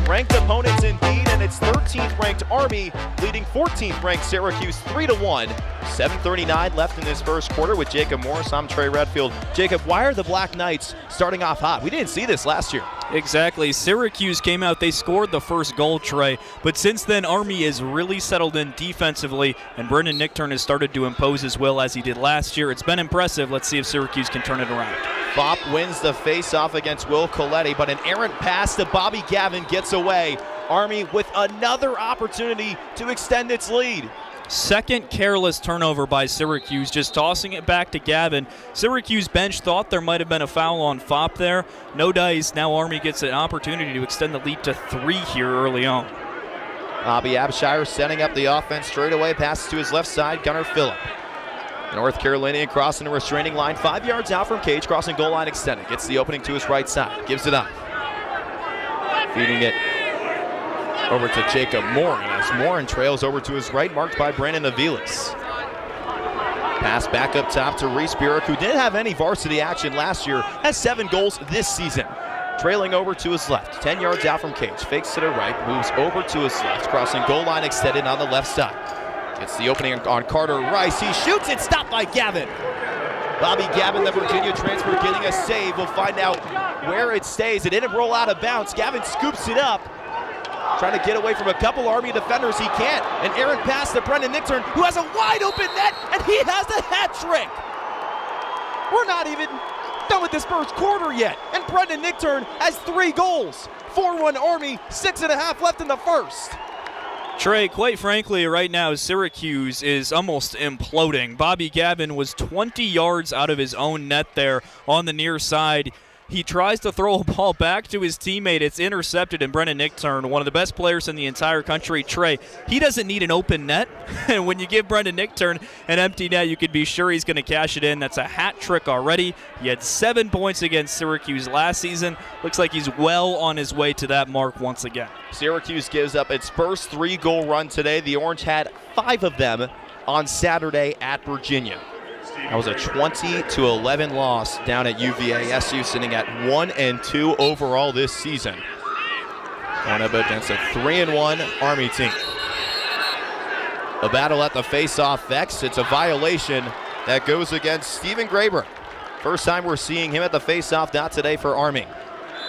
Ranked opponents indeed, and it's 13th ranked Army leading 14th ranked Syracuse 3-1. 7:39 left in this first quarter with Jacob Morris. I'm Trey Redfield. Jacob, why are the Black Knights starting off hot? We didn't see this last year. Exactly. Syracuse came out, they scored the first goal, Trey, but since then Army has really settled in defensively, and Brendan Nichtern has started to impose as well as he did last year. It's been impressive. Let's see if Syracuse can turn it around. Fopp wins the face-off against Will Coletti, but an errant pass to Bobby Gavin gets away. Army with another opportunity to extend its lead. Second careless turnover by Syracuse, just tossing it back to Gavin. Syracuse bench thought there might have been a foul on Fopp there. No dice. Now Army gets an opportunity to extend the lead to 3 here early on. Bobby Abshire setting up the offense straight away. Passes to his left side. Gunnar Phillip. North Carolinian crossing the restraining line. 5 yards out from Cage. Crossing goal line extended. Gets the opening to his right side. Gives it up. Feeding it over to Jacob Morin as Morin trails over to his right, marked by Brandon Aviles. Pass back up top to Reese Burek, who didn't have any varsity action last year, has 7 goals this season. Trailing over to his left, 10 yards out from Cage, fakes to the right, moves over to his left, crossing goal line extended on the left side. Gets the opening on Carter Rice, he shoots it, stopped by Gavin. Bobby Gavin, the Virginia transfer, getting a save. We'll find out where it stays. It didn't roll out of bounds. Gavin scoops it up. Trying to get away from a couple Army defenders, he can't. An errant pass to Brendan Nichtern, who has a wide open net, and he has a hat trick. We're not even done with this first quarter yet, and Brendan Nichtern has 3 goals. 4-1 Army, 6.5 left in the first. Trey, quite frankly, right now Syracuse is almost imploding. Bobby Gavin was 20 yards out of his own net there on the near side. He tries to throw a ball back to his teammate. It's intercepted, and Brendan Nichtern, one of the best players in the entire country, Trey, he doesn't need an open net. And when you give Brendan Nichtern an empty net, you can be sure he's going to cash it in. That's a hat trick already. He had 7 points against Syracuse last season. Looks like he's well on his way to that mark once again. Syracuse gives up its first 3-goal run today. The Orange had 5 of them on Saturday at Virginia. That was a 20-11 loss down at UVA. SU sitting at 1-2 overall this season. Going up against a 3-1 Army team. A battle at the face-off X. It's a violation that goes against Stephen Graber. First time we're seeing him at the face-off, not today for Army.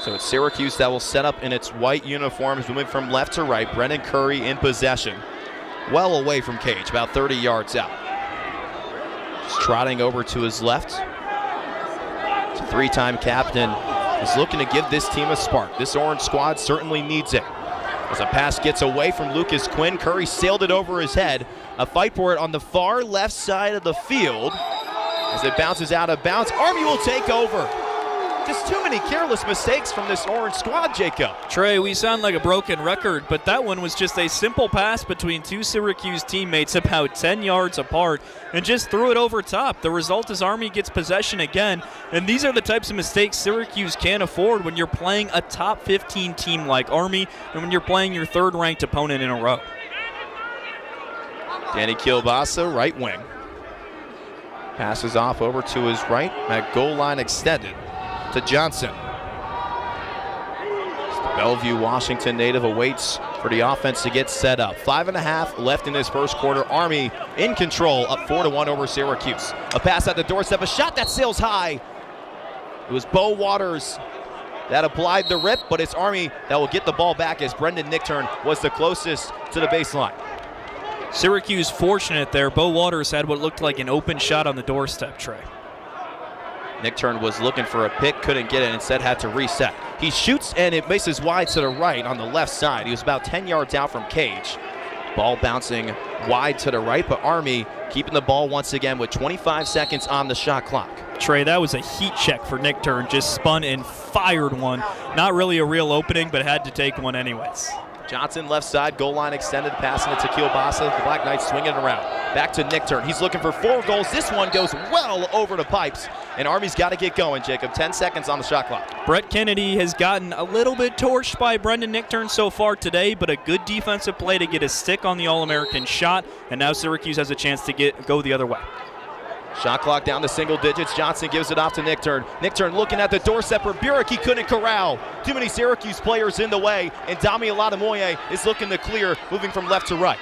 So it's Syracuse that will set up in its white uniforms, moving from left to right. Brendan Curry in possession. Well away from Cage, about 30 yards out. Trotting over to his left. The 3-time captain is looking to give this team a spark. This Orange squad certainly needs it. As a pass gets away from Lucas Quinn, Curry sailed it over his head. A fight for it on the far left side of the field. As it bounces out of bounds, Army will take over. Just too many careless mistakes from this Orange squad, Jacob. Trey, we sound like a broken record, but that one was just a simple pass between 2 Syracuse teammates about 10 yards apart and just threw it over top. The result is Army gets possession again, and these are the types of mistakes Syracuse can't afford when you're playing a top 15 team like Army and when you're playing your 3rd-ranked opponent in a row. Danny Kielbasa, right wing. Passes off over to his right at goal line extended to Johnson. The Bellevue, Washington native awaits for the offense to get set up. 5.5 left in this first quarter. Army in control, up 4-1 over Syracuse. A pass at the doorstep, a shot that sails high. It was Bo Waters that applied the rip, but it's Army that will get the ball back as Brendan Nichtern was the closest to the baseline. Syracuse fortunate there. Bo Waters had what looked like an open shot on the doorstep, Trey. Nichtern was looking for a pick, couldn't get it, instead had to reset. He shoots and it misses wide to the right on the left side. He was about 10 yards out from Cage. Ball bouncing wide to the right, but Army keeping the ball once again with 25 seconds on the shot clock. Trey, that was a heat check for Nichtern. Just spun and fired one. Not really a real opening, but had to take one anyways. Johnson left side, goal line extended, passing it to Kielbasa. The Black Knights swinging it around. Back to Nichtern. He's looking for 4 goals. This one goes well over the pipes, and Army's got to get going, Jacob. 10 seconds on the shot clock. Brett Kennedy has gotten a little bit torched by Brendan Nichtern so far today, but a good defensive play to get a stick on the All-American shot, and now Syracuse has a chance to go the other way. Shot clock down to single digits. Johnson gives it off to Nickturn. Nickturn looking at the doorstep for Burek. He couldn't corral. Too many Syracuse players in the way, and Dami Aladamoye is looking to clear, moving from left to right.